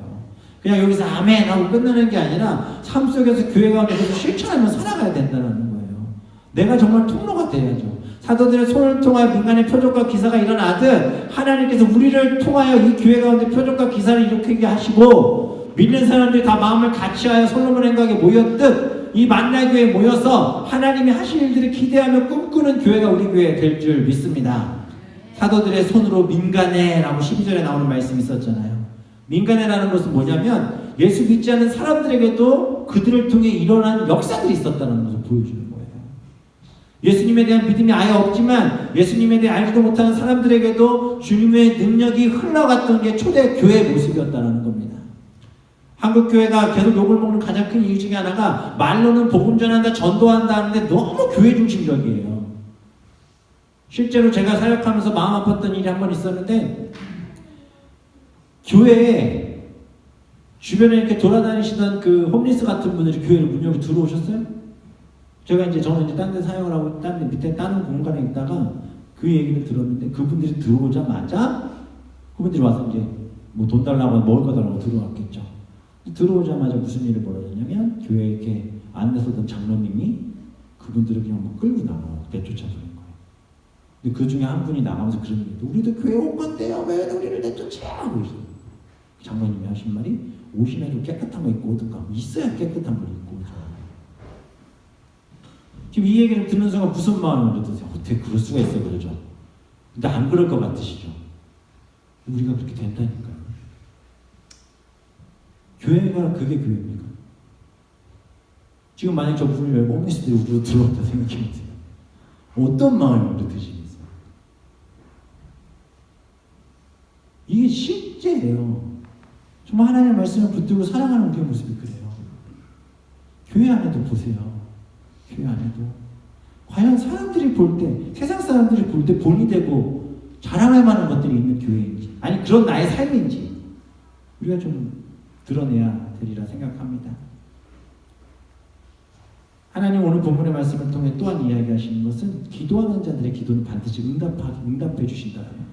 그냥 여기서 아멘 하고 끝나는 게 아니라 삶 속에서 교회 가운데서 실천하며 살아가야 된다는 거예요. 내가 정말 통로가 돼야죠. 사도들의 손을 통하여 민간의 표적과 기사가 일어나듯 하나님께서 우리를 통하여 이 교회 가운데 표적과 기사를 일으키게 하시고 믿는 사람들이 다 마음을 같이하여 솔로몬 행각에 모였듯 이 만나교회에 모여서 하나님이 하실 일들을 기대하며 꿈꾸는 교회가 우리 교회 될 줄 믿습니다. 사도들의 손으로 민간해라고 12절에 나오는 말씀이 있었잖아요. 민간해라는 것은 뭐냐면 예수 믿지 않는 사람들에게도 그들을 통해 일어난 역사들이 있었다는 것을 보여주는 거예요. 예수님에 대한 믿음이 아예 없지만 예수님에 대해 알지도 못하는 사람들에게도 주님의 능력이 흘러갔던 게 초대 교회의 모습이었다는 겁니다. 한국 교회가 계속 욕을 먹는 가장 큰 이유 중에 하나가 말로는 복음 전한다, 전도한다 하는데 너무 교회 중심적이에요. 실제로 제가 사역하면서 마음 아팠던 일이 한 번 있었는데 교회에 주변에 이렇게 돌아다니시던 그 홈리스 같은 분들이 교회를 문 열고 들어오셨어요? 저는 이제 딴 데 사역을 하고 딴 데 밑에 다른 공간에 있다가 그 얘기를 들었는데 그분들이 들어오자마자 그분들이 와서 이제 뭐 돈 달라고 먹을 거 달라고 들어왔겠죠. 들어오자마자 무슨 일이 벌어졌냐면 교회에 이렇게 안내서던 장로님이 그분들을 그냥 막 끌고 나가고 내쫓아버린 거예요. 근데 그 중에 한 분이 나가면서 그런 얘기도 우리도 교회 올 건데요. 왜 우리를 내쫓아? 하고 있어요. 장로님이 하신 말이 옷이나 좀 깨끗한 거 입고 오든가 있어야 깨끗한 걸 입고 오죠. 지금 이 얘기를 듣는 순간 무슨 마음으로 드세요? 어떻게 그럴 수가 있어요, 그러죠? 근데 안 그럴 것 같으시죠? 우리가 그렇게 된다니까요. 교회가 그게 교회입니까? 지금 만약 저 문을 열고 홈리스들이 우리로 들어왔다 생각해보세요. 어떤 마음으로 드시겠어요? 이게 실제예요. 정말 하나님의 말씀을 붙들고 사랑하는 우리의 모습이 그래요. 교회 안에도 보세요. 교회 안에도 과연 사람들이 볼 때, 세상 사람들이 볼 때 본이 되고 자랑할 만한 것들이 있는 교회인지, 아니 그런 나의 삶인지 우리가 좀 드러내야 되리라 생각합니다. 하나님 오늘 본문의 말씀을 통해 또한 이야기하시는 것은 기도하는 자들의 기도는 반드시 응답해 주신다는 거예요.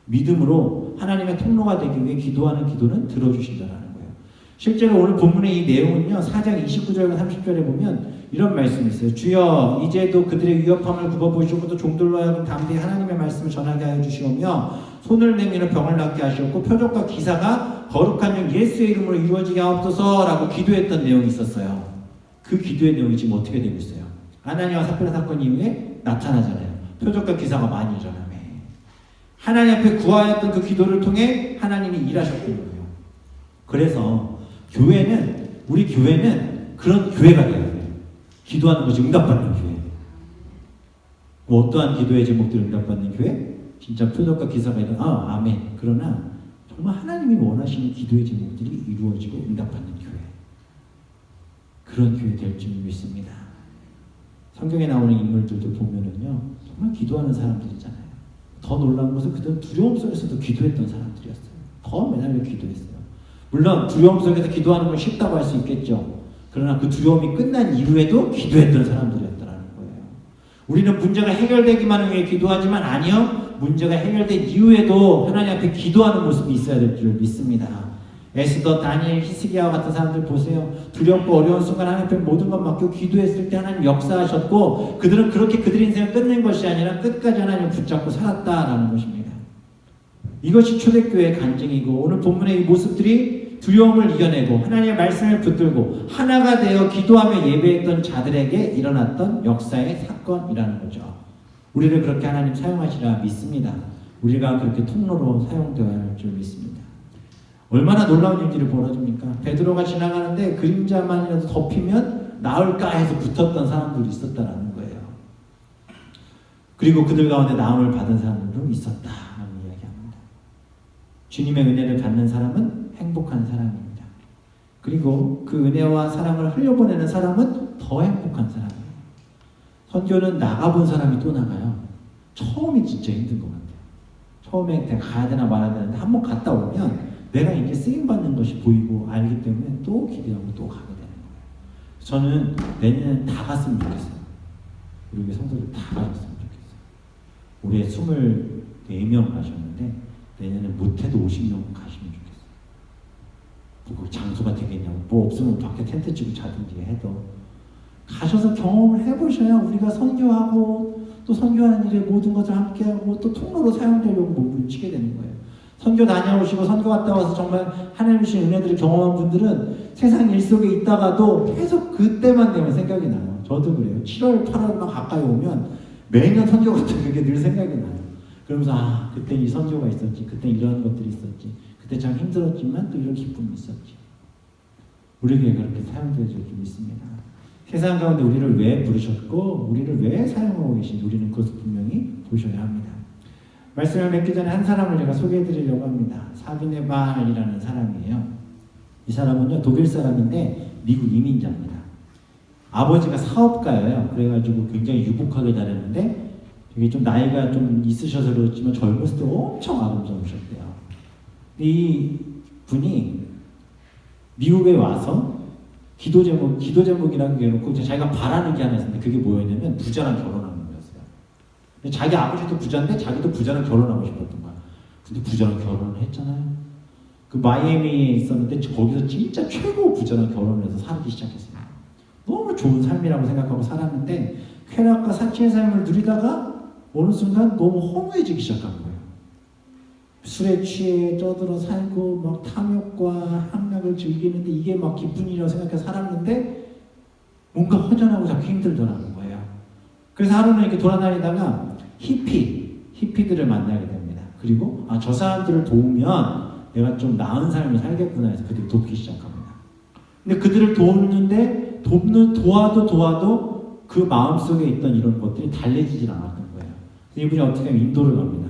믿음으로 하나님의 통로가 되기 위해 기도하는 기도는 들어주신다는 거예요. 실제로 오늘 본문의 이 내용은요, 4장 29절과 30절에 보면 이런 말씀이 있어요. 주여 이제도 그들의 위협함을 굽어보시고 또 종들로 하여금 담대히 하나님의 말씀을 전하게 하여 주시오며 손을 내밀어 병을 낫게 하시었고 표적과 기사가 거룩한 영 예수의 이름으로 이루어지게 하옵소서라고 기도했던 내용이 있었어요. 그 기도의 내용이 지금 어떻게 되고 있어요? 아나니아와 삽비라 사건 이후에 나타나잖아요. 표적과 기사가 많이 일어나며 하나님 앞에 구하였던 그 기도를 통해 하나님이 일하셨던 거예요. 그래서 우리 교회는 그런 교회가 되어야 돼요. 기도하는 것이 응답받는 교회. 뭐 어떠한 기도의 제목들이 응답받는 교회? 진짜 표적과 기사가 일어나 아멘. 그러나 정말 하나님이 원하시는 기도의 제목들이 이루어지고 응답받는 교회. 그런 교회 될 줄 믿습니다. 성경에 나오는 인물들도 보면은요, 정말 기도하는 사람들이잖아요. 더 놀라운 것은 그들은 두려움 속에서도 기도했던 사람들이었어요. 더 매달려 기도했어요. 물론 두려움 속에서 기도하는 건 쉽다고 할 수 있겠죠. 그러나 그 두려움이 끝난 이후에도 기도했던 사람들이었다는 거예요. 우리는 문제가 해결되기만 하기 위해 기도하지만 아니요. 문제가 해결된 이후에도 하나님 앞에 기도하는 모습이 있어야 될 줄 믿습니다. 에스더, 다니엘, 히스기야와 같은 사람들 보세요. 두렵고 어려운 순간 하나님 앞에 모든 것 맡기고 기도했을 때 하나님 역사하셨고 그들은 그렇게 그들의 인생을 끝낸 것이 아니라 끝까지 하나님을 붙잡고 살았다라는 것입니다. 이것이 초대교회의 간증이고 오늘 본문의 이 모습들이 두려움을 이겨내고 하나님의 말씀을 붙들고 하나가 되어 기도하며 예배했던 자들에게 일어났던 역사의 사건이라는 거죠. 우리를 그렇게 하나님 사용하시라 믿습니다. 우리가 그렇게 통로로 사용되어야 할 줄 믿습니다. 얼마나 놀라운 일들이 벌어집니까? 베드로가 지나가는데 그림자만이라도 덮이면 나을까 해서 붙었던 사람들이 있었다라는 거예요. 그리고 그들 가운데 나음을 받은 사람들도 있었다라는 이야기합니다. 주님의 은혜를 받는 사람은 행복한 사람입니다. 그리고 그 은혜와 사랑을 흘려보내는 사람은 더 행복한 사람이에요. 선교는 나가본 사람이 또 나가요. 처음이 진짜 힘든 것 같아요. 처음에 내가 가야 되나 말아야 되는데 한번 갔다 오면 내가 이제 쓰임받는 것이 보이고 알기 때문에 또 기대하고 또 가게 되는 거예요. 저는 내년엔 다 갔으면 좋겠어요. 우리 성도들 다 가셨으면 좋겠어요. 올해 24명 가셨는데 내년엔 못해도 50명 가시면 좋겠어요. 뭐 장소가 되겠냐고 뭐 없으면 밖에 텐트 치고 자든지 해도 가셔서 경험을 해보셔야 우리가 선교하고 또 선교하는 일에 모든 것을 함께하고 또 통로로 사용되려고 몸을 치게 되는 거예요. 선교 다녀오시고 선교 갔다 와서 정말 하나님 주신 은혜들을 경험한 분들은 세상 일 속에 있다가도 계속 그때만 되면 생각이 나요. 저도 그래요. 7월, 8월만 가까이 오면 매년 선교 같은 그게 늘 생각이 나요. 그러면서 그때 이 선교가 있었지, 그때 이런 것들이 있었지, 그때 참 힘들었지만 또 이런 기쁨이 있었지. 우리에게 그렇게 사용되어질 줄 믿습니다. 세상 가운데 우리를 왜 부르셨고 우리를 왜 사용하고 계신지 우리는 그것을 분명히 보셔야 합니다. 말씀을 맺기 전에 한 사람을 제가 소개해드리려고 합니다. 사비네 발이라는 사람이에요. 이 사람은요 독일 사람인데 미국 이민자입니다. 아버지가 사업가예요. 그래가지고 굉장히 유복하게 자랐는데 되게 좀 나이가 좀 있으셔서 그렇지만 젊었을 때 엄청 아름다우셨대요. 이 분이 미국에 와서 기도 제목이라는 게 놓고 자기가 바라는 게 하나 있었는데 그게 뭐였냐면 부자랑 결혼하는 거였어요. 근데 자기 아버지도 부자인데 자기도 부자랑 결혼하고 싶었던 거야. 근데 부자랑 결혼을 했잖아요. 그 마이애미에 있었는데 거기서 진짜 최고 부자랑 결혼을 해서 살기 시작했어요. 너무 좋은 삶이라고 생각하고 살았는데 쾌락과 사치의 삶을 누리다가 어느 순간 너무 허무해지기 시작한 거예요. 술에 취해 쪄들어 살고 막 탐욕과 향락을 즐기는데 이게 막 기쁜 일이라고 생각해서 살았는데 뭔가 허전하고 자꾸 힘들더라는 거예요. 그래서 하루는 이렇게 돌아다니다가 히피들을 만나게 됩니다. 그리고 저 사람들을 도우면 내가 좀 나은 삶을 살겠구나 해서 그들을 돕기 시작합니다. 근데 그들을 도와도 그 마음속에 있던 이런 것들이 달래지질 않았던 거예요. 이분이 어떻게 하면 인도를 갑니다.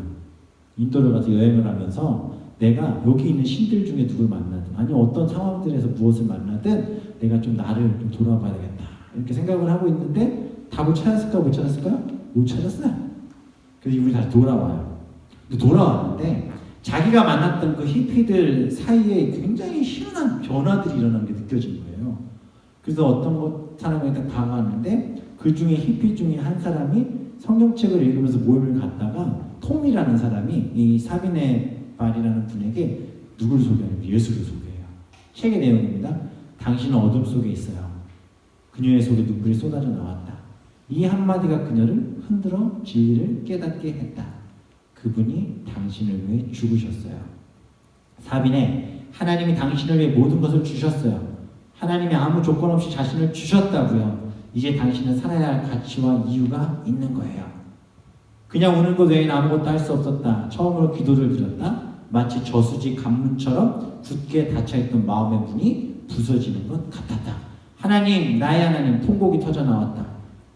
인도를 가서 여행을 하면서 내가 여기 있는 신들 중에 누굴 만나든 아니면 어떤 상황들에서 무엇을 만나든 내가 좀 나를 좀 돌아봐야 되겠다 이렇게 생각을 하고 있는데 답을 찾았을까 못 찾았을까요? 못 찾았어요. 그래서 이분이 다시 돌아와요. 근데 돌아왔는데 자기가 만났던 그 히피들 사이에 굉장히 희한한 변화들이 일어나는 게 느껴진 거예요. 그래서 어떤 사람이 딱 다가왔는데 그 중에 히피 중에 한 사람이 성경책을 읽으면서 모임을 갔다가 톰이라는 사람이 이 사비네 발이라는 분에게 누굴 소개하냐면 예수를 소개해요. 책의 내용입니다. 당신은 어둠 속에 있어요. 그녀의 속에 눈물이 쏟아져 나왔다. 이 한마디가 그녀를 흔들어 진리를 깨닫게 했다. 그분이 당신을 위해 죽으셨어요. 사비네, 하나님이 당신을 위해 모든 것을 주셨어요. 하나님이 아무 조건 없이 자신을 주셨다고요. 이제 당신은 살아야 할 가치와 이유가 있는 거예요. 그냥 우는 것 외에는 아무것도 할 수 없었다. 처음으로 기도를 드렸다. 마치 저수지 관문처럼 굳게 닫혀있던 마음의 문이 부서지는 것 같았다. 하나님, 나의 하나님, 통곡이 터져 나왔다.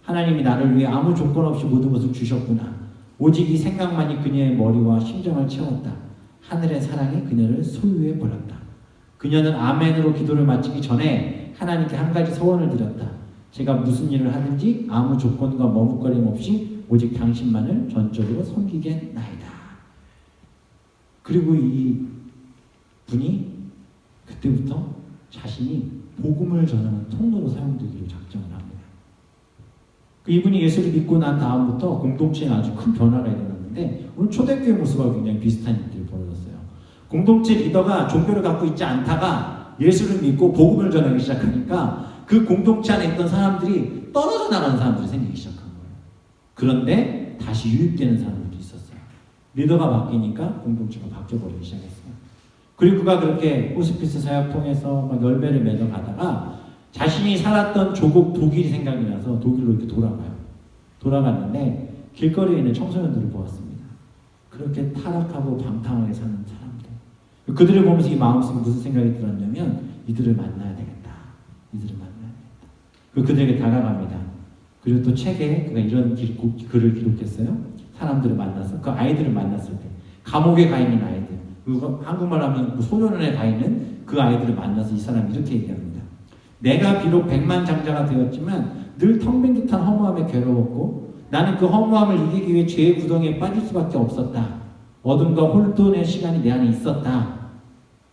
하나님이 나를 위해 아무 조건 없이 모든 것을 주셨구나. 오직 이 생각만이 그녀의 머리와 심정을 채웠다. 하늘의 사랑이 그녀를 소유해 버렸다. 그녀는 아멘으로 기도를 마치기 전에 하나님께 한 가지 소원을 드렸다. 제가 무슨 일을 하든지 아무 조건과 머뭇거림 없이 오직 당신만을 전적으로 섬기겠나이다. 그리고 이 분이 그때부터 자신이 복음을 전하는 통로로 사용되기로 작정을 합니다. 이분이 예수를 믿고 난 다음부터 공동체에 아주 큰 변화가 일어났는데 오늘 초대교회 모습과 굉장히 비슷한 일들이 벌어졌어요. 공동체 리더가 종교를 갖고 있지 않다가 예수를 믿고 복음을 전하기 시작하니까 그 공동체 안에 있던 사람들이 떨어져 나가는 사람들이 생기기 시작한 거예요. 그런데 다시 유입되는 사람들도 있었어요. 리더가 바뀌니까 공동체가 바뀌어버리기 시작했어요. 그리고 그가 그렇게 호스피스 사역 통해서 막 열매를 맺어가다가 자신이 살았던 조국 독일이 생각이 나서 독일로 이렇게 돌아가요. 돌아갔는데 길거리에 있는 청소년들을 보았습니다. 그렇게 타락하고 방탕하게 사는 사람들. 그들을 보면서 이 마음속에 무슨 생각이 들었냐면 이들을 만나야 되겠다. 이들을 만나야 되겠다. 그들에게 다가갑니다. 그리고 또 책에 그가 이런 글을 기록했어요. 사람들을 만나서 그 아이들을 만났을 때 감옥에 가 있는 아이들, 그리고 한국말 하면 소년원에 가 있는 그 아이들을 만나서 이 사람이 이렇게 얘기합니다. 내가 비록 백만장자가 되었지만 늘 텅 빈 듯한 허무함에 괴로웠고 나는 그 허무함을 이기기 위해 죄의 구덩이에 빠질 수밖에 없었다. 어둠과 혼돈의 시간이 내 안에 있었다.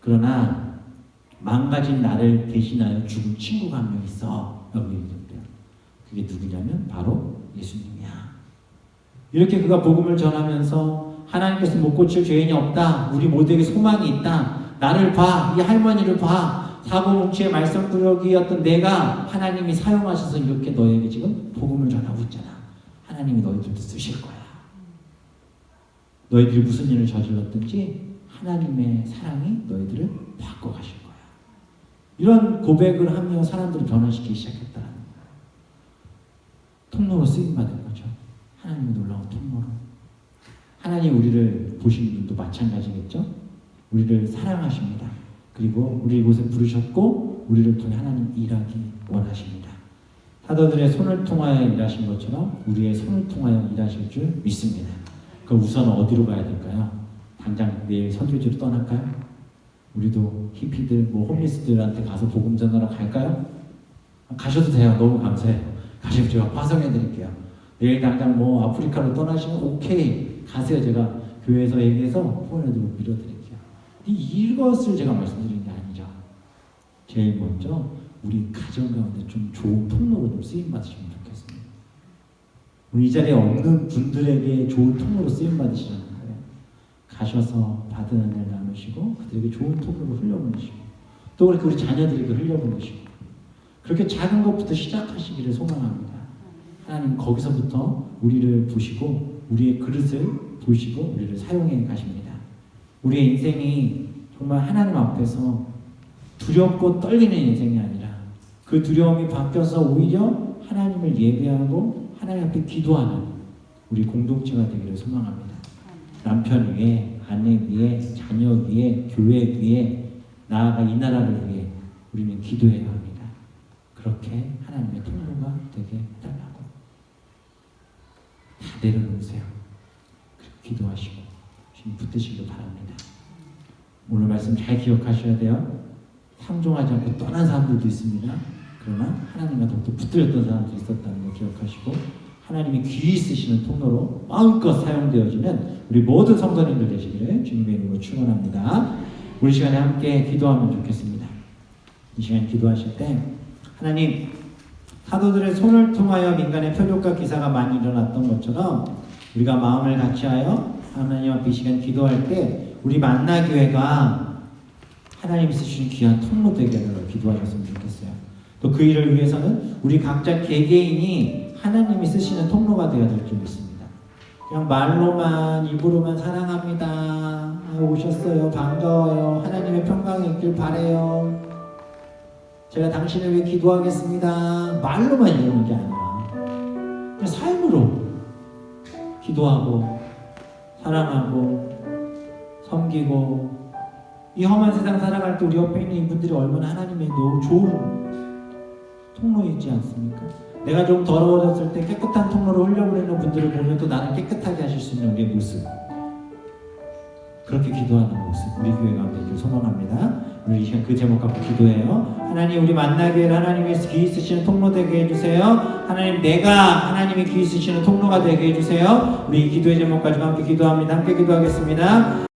그러나 망가진 나를 대신하여 죽은 친구가 한 명 있어. 라고 얘기했대요. 그게 누구냐면 바로 예수님이야. 이렇게 그가 복음을 전하면서 하나님께서 못 고칠 죄인이 없다. 우리 모두에게 소망이 있다. 나를 봐. 이 할머니를 봐. 사고뭉치의 말썽꾸러기였던 내가 하나님이 사용하셔서 이렇게 너에게 지금 복음을 전하고 있잖아. 하나님이 너희들도 쓰실 거야. 너희들이 무슨 일을 저질렀든지 하나님의 사랑이 너희들을 바꿔가실 거야. 이런 고백을 하며 사람들을 변화시키기 시작했다는 거예요. 통로로 쓰임받은 거죠. 하나님의 놀라운 통로로. 하나님 우리를 보시는 분도 마찬가지겠죠. 우리를 사랑하십니다. 그리고 우리 이곳에 부르셨고 우리를 통해 하나님 일하기 원하십니다. 사도들의 손을 통하여 일하신 것처럼 우리의 손을 통하여 일하실 줄 믿습니다. 그럼 우선 어디로 가야 될까요? 당장 내일 선교지로 떠날까요? 우리도 히피들, 홈리스들한테 가서 복음 전하러 갈까요? 가셔도 돼요. 너무 감사해요. 가시면 제가 파송해 드릴게요. 내일 당장 아프리카로 떠나시면 오케이 가세요. 제가 교회에서 얘기해서 후원해드리고 밀어드릴게요. 이것을 제가 말씀드리는 게 아니죠. 제일 먼저 우리 가정 가운데 좀 좋은 통로로 좀 쓰임 받으시면 좋겠습니다. 우리 이 자리에 없는 분들에게 좋은 통로로 쓰임 받으시라는 거예요. 가셔서 받은 은혜를 나누시고 그들에게 좋은 통로로 흘려보내시고 또 그렇게 우리 자녀들에게 흘려보내시고 그렇게 작은 것부터 시작하시기를 소망합니다. 하나님 거기서부터 우리를 보시고 우리의 그릇을 보시고 우리를 사용해 가십니다. 우리의 인생이 정말 하나님 앞에서 두렵고 떨리는 인생이 아니라 그 두려움이 바뀌어서 오히려 하나님을 예배하고 하나님 앞에 기도하는 우리 공동체가 되기를 소망합니다. 남편 위에, 아내 위에, 자녀 위에, 교회 위에, 나아가 이 나라를 위해 우리는 기도해야 합니다. 그렇게 하나님의 통로가 되게 해달라고. 다 내려놓으세요. 기도하시고 주님 붙드시길 바랍니다. 오늘 말씀 잘 기억하셔야 돼요. 상종하지 않고 떠난 사람들도 있습니다. 그러나 하나님과 더욱더 붙들렸던 사람들이 있었다는 걸 기억하시고 하나님이 귀히 쓰시는 통로로 마음껏 사용되어지는 우리 모든 성도님들 되시기를 주님의 이름으로 축원합니다. 우리 시간에 함께 기도하면 좋겠습니다. 이 시간 기도하실 때 하나님 사도들의 손을 통하여 민간의 표적과 기사가 많이 일어났던 것처럼 우리가 마음을 같이하여 하나님 앞에 이 시간 기도할 때 우리 만나교회가 하나님이 쓰시는 귀한 통로 되게 하도록 기도하셨으면 좋겠어요. 또 그 일을 위해서는 우리 각자 개개인이 하나님이 쓰시는 통로가 되어야 될 줄 믿습니다. 그냥 말로만 입으로만 사랑합니다. 오셨어요. 반가워요. 하나님의 평강이 있길 바래요. 제가 당신을 위해 기도하겠습니다. 말로만 이러는 게 아니라 그냥 삶으로 기도하고 사랑하고 섬기고 이 험한 세상 살아갈 때 우리 옆에 있는 이분들이 얼마나 하나님의 좋은 통로이지 않습니까? 내가 좀 더러워졌을 때 깨끗한 통로로 흘려보내는 분들을 보면 또 나를 깨끗하게 하실 수 있는 우리의 모습, 그렇게 기도하는 모습 우리 교회 가운데 있길 소망합니다. 우리 이 시간 그 제목 갖고 기도해요. 하나님 우리 만나기를 하나님의 귀히 쓰시는 통로 되게 해주세요. 하나님 내가 하나님의 귀히 쓰시는 통로가 되게 해주세요. 우리 이 기도의 제목 가지고 함께 기도합니다. 함께 기도하겠습니다.